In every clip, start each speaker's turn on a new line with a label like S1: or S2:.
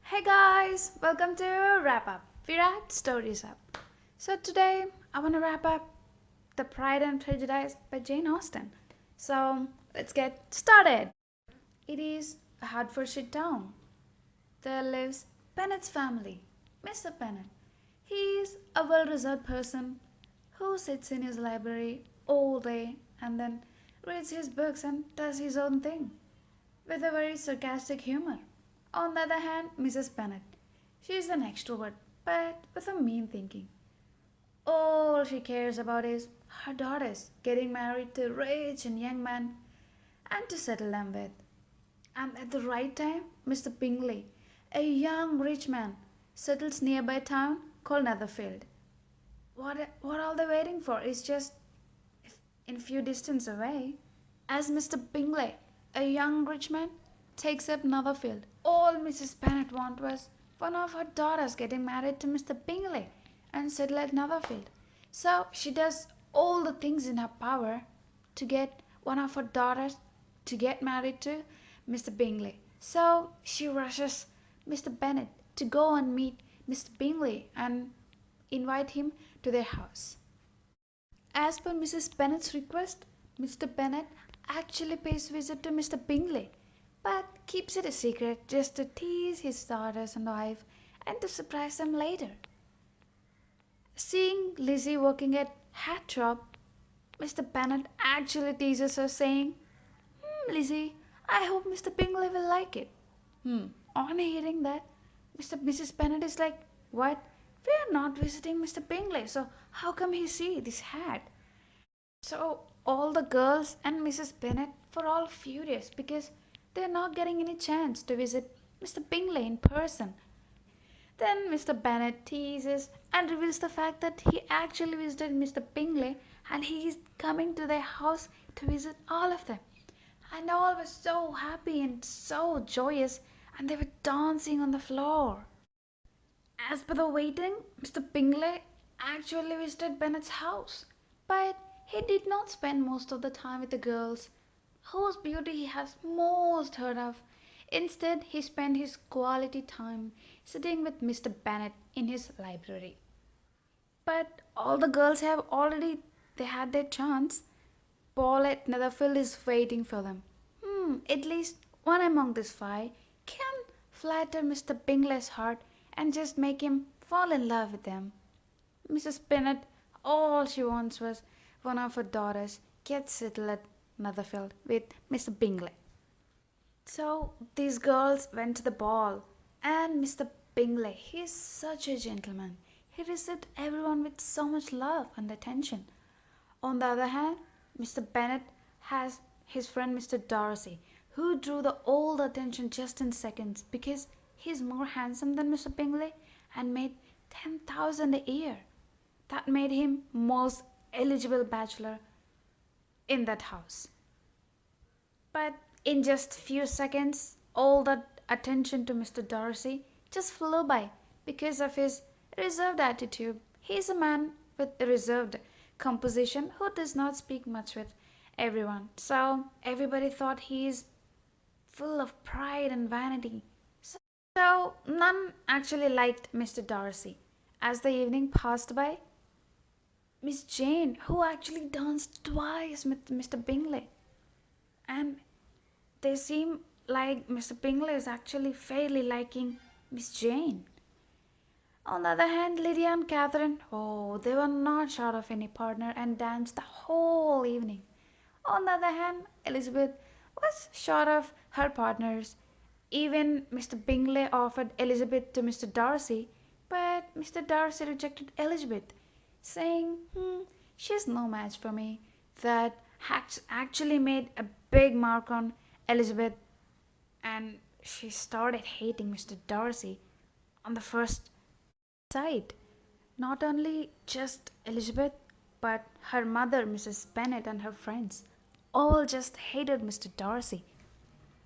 S1: Hey guys, welcome to Wrap Up. We're at Stories Up. So today I want to wrap up The Pride and Prejudice by Jane Austen. So let's get started. It is a Hertfordshire town. There lives Bennet's family, Mr. Bennet. He is a well-reserved person who sits in his library all day and then reads his books and does his own thing with a very sarcastic humor. On the other hand, Mrs. Bennet. She is an extrovert, but with a mean thinking. All she cares about is her daughters getting married to rich and young men and to settle them with. And at the right time, Mr. Bingley, a young rich man, settles nearby a town called Netherfield. What all they're waiting for is just in few distance away. As Mr. Bingley, a young rich man, takes up Netherfield, all Mrs. Bennet wanted was one of her daughters getting married to Mr. Bingley and settle at Netherfield. So she does all the things in her power to get one of her daughters to get married to Mr. Bingley. So she rushes Mr. Bennet to go and meet Mr. Bingley and invite him to their house. As per Mrs. Bennet's request, Mr. Bennet actually pays visit to Mr. Bingley, but keeps it a secret just to tease his daughters and wife and to surprise them later. Seeing Lizzie working at hat shop, Mr. Bennet actually teases her saying, Lizzie, I hope Mr. Bingley will like it. On hearing that, Mrs. Bennet is like, what? We are not visiting Mr. Bingley, so how come he see this hat? So all the girls and Mrs. Bennet were all furious because they're not getting any chance to visit Mr. Bingley in person. Then Mr. Bennet teases and reveals the fact that he actually visited Mr. Bingley and he is coming to their house to visit all of them. And all were so happy and so joyous and they were dancing on the floor. As per the waiting, Mr. Bingley actually visited Bennet's house, but he did not spend most of the time with the girls, whose beauty he has most heard of. Instead, he spent his quality time sitting with Mr. Bennet in his library. But all the girls have already they had their chance. Paul at Netherfield is waiting for them. At least one among these five can flatter Mr. Bingley's heart and just make him fall in love with them. Mrs. Bennet, all she wants was one of her daughters get settled at Netherfield with Mr. Bingley. So these girls went to the ball, and Mr. Bingley, he is such a gentleman. He received everyone with so much love and attention. On the other hand, Mr. Bennet has his friend Mr. Darcy, who drew all the attention just in seconds because he is more handsome than Mr. Bingley and made 10,000 a year. That made him most eligible bachelor in that house. But in just few seconds, all that attention to Mr. Darcy just flew by because of his reserved attitude. He is a man with a reserved composition who does not speak much with everyone. So everybody thought he is full of pride and vanity. So none actually liked Mr. Darcy. As the evening passed by, Miss Jane, who actually danced twice with Mr. Bingley, and they seem like Mr. Bingley is actually fairly liking Miss Jane. On the other hand, Lydia and Catherine, oh, they were not short of any partner and danced the whole evening. On the other hand, Elizabeth was short of her partners. Even Mr. Bingley offered Elizabeth to Mr. Darcy, but Mr. Darcy rejected Elizabeth, saying, she's no match for me. That actually made a big mark on Elizabeth, and she started hating Mr. Darcy on the first sight. Not only just Elizabeth, but her mother, Mrs. Bennet, and her friends all just hated Mr. Darcy.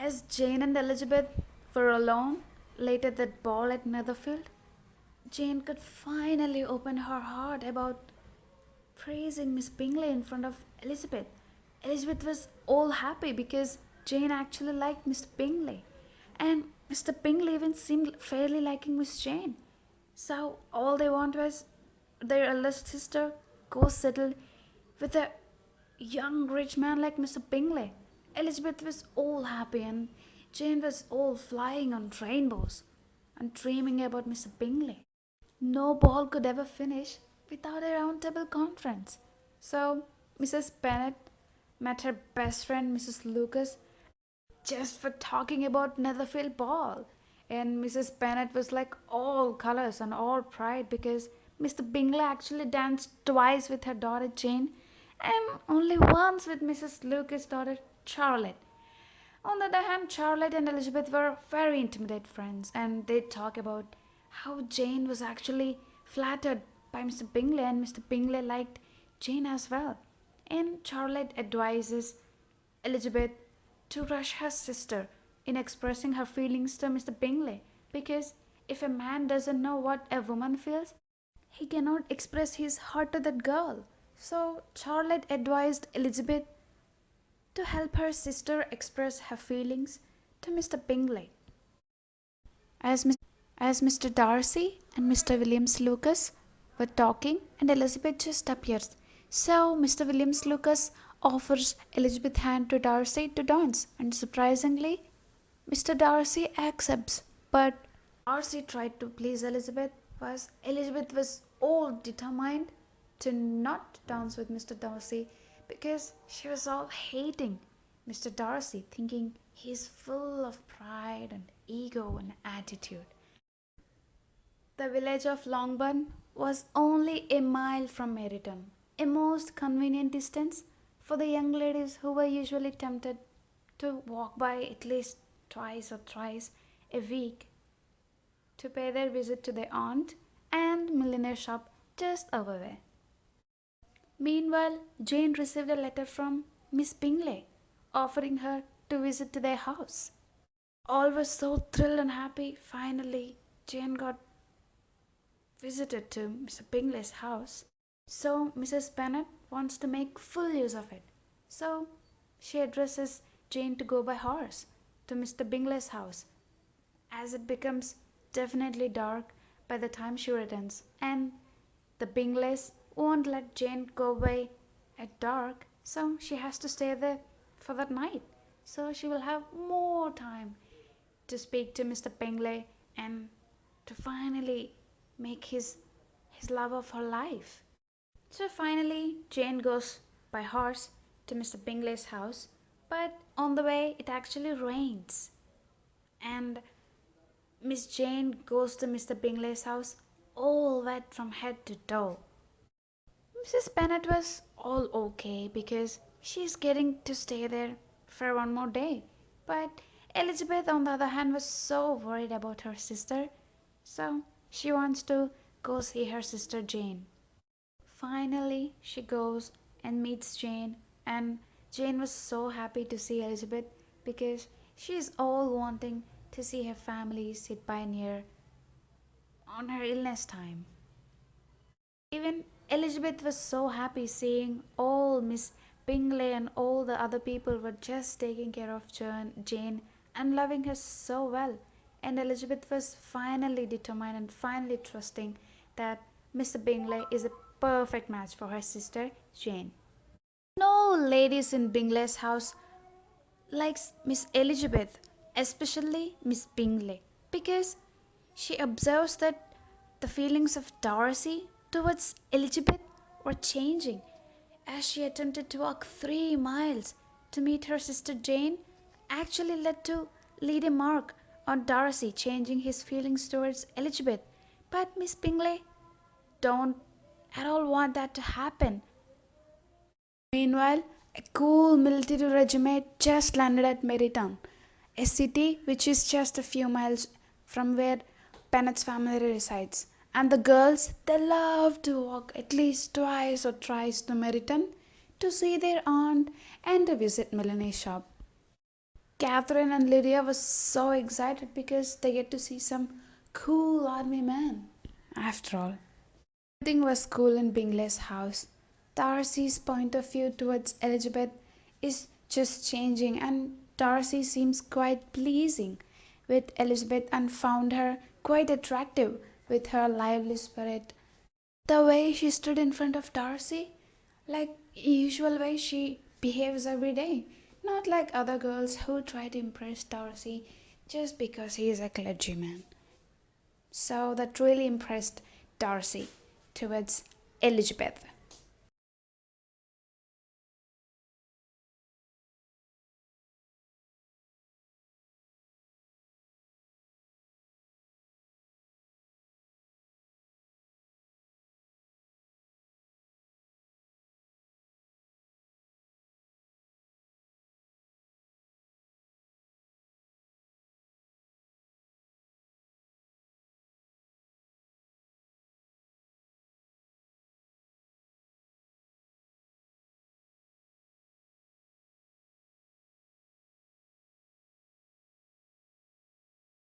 S1: As Jane and Elizabeth were alone late at that ball at Netherfield, Jane could finally open her heart about praising Miss Bingley in front of Elizabeth. Elizabeth was all happy because Jane actually liked Miss Bingley. And Mr. Bingley even seemed fairly liking Miss Jane. So all they want was their eldest sister go settle with a young rich man like Mr. Bingley. Elizabeth was all happy and Jane was all flying on rainbows and dreaming about Mr. Bingley. No ball could ever finish without a round table conference. So Mrs. Bennet met her best friend Mrs. Lucas just for talking about Netherfield Ball. And Mrs. Bennet was like all colors and all pride because Mr. Bingley actually danced twice with her daughter Jane and only once with Mrs. Lucas' daughter Charlotte. On the other hand, Charlotte and Elizabeth were very intimate friends and they talk about how Jane was actually flattered by Mr. Bingley and Mr. Bingley liked Jane as well. And Charlotte advises Elizabeth to rush her sister in expressing her feelings to Mr. Bingley because if a man doesn't know what a woman feels, he cannot express his heart to that girl. So Charlotte advised Elizabeth to help her sister express her feelings to Mr. Bingley. As, as Mr. Darcy and Mr. Williams Lucas were talking, and Elizabeth just appears. So Mr. Williams Lucas offers Elizabeth's hand to Darcy to dance, and surprisingly, Mr. Darcy accepts. But Darcy tried to please Elizabeth, was Elizabeth was all determined to not dance with Mr. Darcy because she was all hating Mr. Darcy, thinking he's full of pride and ego and attitude. The village of Longbourn was only a mile from Meryton, a most convenient distance for the young ladies who were usually tempted to walk by at least twice or thrice a week to pay their visit to their aunt and milliner shop just over there. Meanwhile, Jane received a letter from Miss Bingley offering her to visit to their house. All were so thrilled and happy. Finally, Jane got visited to Mr. Bingley's house. So Mrs. Bennet wants to make full use of it. So she addresses Jane to go by horse to Mr. Bingley's house as it becomes definitely dark by the time she returns, and the Bingleys won't let Jane go away at dark, so she has to stay there for that night. So she will have more time to speak to Mr. Bingley and to finally make his love of her life. So finally Jane goes by horse to Mr. Bingley's house, but on the way it actually rains and Miss Jane goes to Mr. Bingley's house all wet from head to toe. Mrs. Bennet was all okay because she's getting to stay there for one more day. But Elizabeth, on the other hand, was so worried about her sister, so she wants to go see her sister Jane. Finally, she goes and meets Jane, and Jane was so happy to see Elizabeth because she's all wanting to see her family sit by near on her illness time. Even Elizabeth was so happy seeing all Miss Bingley and all the other people were just taking care of Jane and loving her so well. And Elizabeth was finally determined and finally trusting that Mr. Bingley is a perfect match for her sister Jane. No ladies in Bingley's house likes Miss Elizabeth, especially Miss Bingley, because she observes that the feelings of Darcy towards Elizabeth were changing as she attempted to walk 3 miles to meet her sister Jane actually led to lead a mark on Darcy changing his feelings towards Elizabeth. But Miss Bingley don't at all want that to happen. Meanwhile, a cool military regiment just landed at Meryton, a city which is just a few miles from where Bennet's family resides. And the girls, they love to walk at least twice or thrice to Meryton to see their aunt and to visit Melanie's shop. Catherine and Lydia were so excited because they get to see some cool army man. After all, everything was cool in Bingley's house. Darcy's point of view towards Elizabeth is just changing, and Darcy seems quite pleasing. with Elizabeth and found her quite attractive with her lively spirit. The way she stood in front of Darcy, like usual way she behaves every day, not like other girls who try to impress Darcy just because he is a clergyman. So that really impressed Darcy towards Elizabeth.